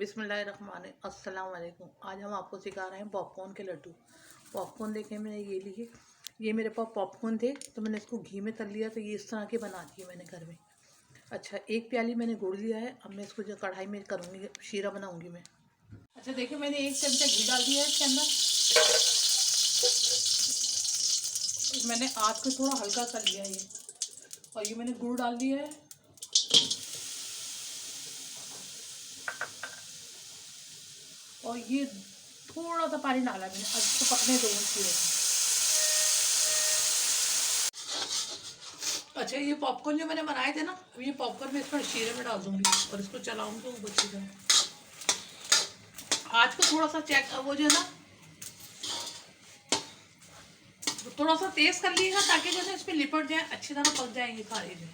अस्सलाम वालेकुम। आज हम आपको सिखा रहे हैं पॉपकॉर्न के लड्डू। पॉपकॉर्न देखें, मैंने ये लिए, ये मेरे पास पॉपकॉर्न थे तो मैंने इसको घी में तल लिया, तो ये इस तरह के बना दिए मैंने घर में। अच्छा, एक प्याली मैंने गुड़ लिया है। अब मैं इसको जो कढ़ाई में करूँगी, शीरा बनाऊँगी मैं। अच्छा देखिए, मैंने 1 चमचा घी डाल दिया है इसके अंदर। मैंने आग को थोड़ा हल्का कर लिया है ये, और ये मैंने गुड़ डाल दिया है। और ये थोड़ा सा पानी डाला मैंने, अब इसको पकने दो शीरे को। अच्छा, ये पॉपकॉर्न जो मैंने बनाए थे ना, ये पॉपकॉर्न मैं इसमें शीरे में डाल दूंगी और इसको चलाऊंगी ऊपर से। आज को थोड़ा सा चेक, वो जो है ना, थोड़ा सा तेज कर लीजिएगा ताकि जो है इसमें लिपट जाए, अच्छी तरह पक जाएंगे सारे जो।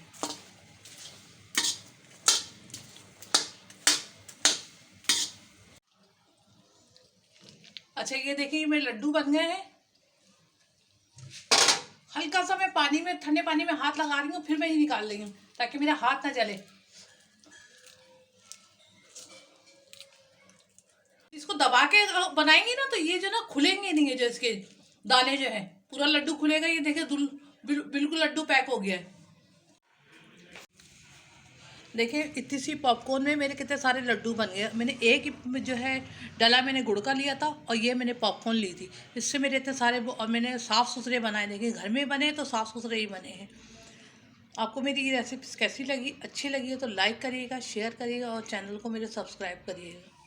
अच्छा, ये देखिए मेरे लड्डू बन गए हैं। हल्का सा मैं पानी में, ठंडे पानी में हाथ लगा रही हूँ, फिर मैं ये निकाल रही हूँ ताकि मेरा हाथ ना जले। इसको दबा के बनाएंगे ना तो ये जो ना खुलेंगे नहीं है, जो इसके दाने जो है, पूरा लड्डू खुलेगा। ये देखिए बिल्कुल लड्डू पैक हो गया है। देखिए, इतनी सी पॉपकॉर्न में मेरे कितने सारे लड्डू बन गए। मैंने एक जो है डला मैंने गुड़ का लिया था, और ये मैंने पॉपकॉर्न ली थी। इससे मेरे इतने सारे, और मैंने साफ़ सुथरे बनाए। देखिए, घर में बने तो साफ़ सुथरे ही बने हैं। आपको मेरी ये रेसिपी कैसी लगी? अच्छी लगी है तो लाइक करिएगा, शेयर करिएगा और चैनल को मेरे सब्सक्राइब करिएगा।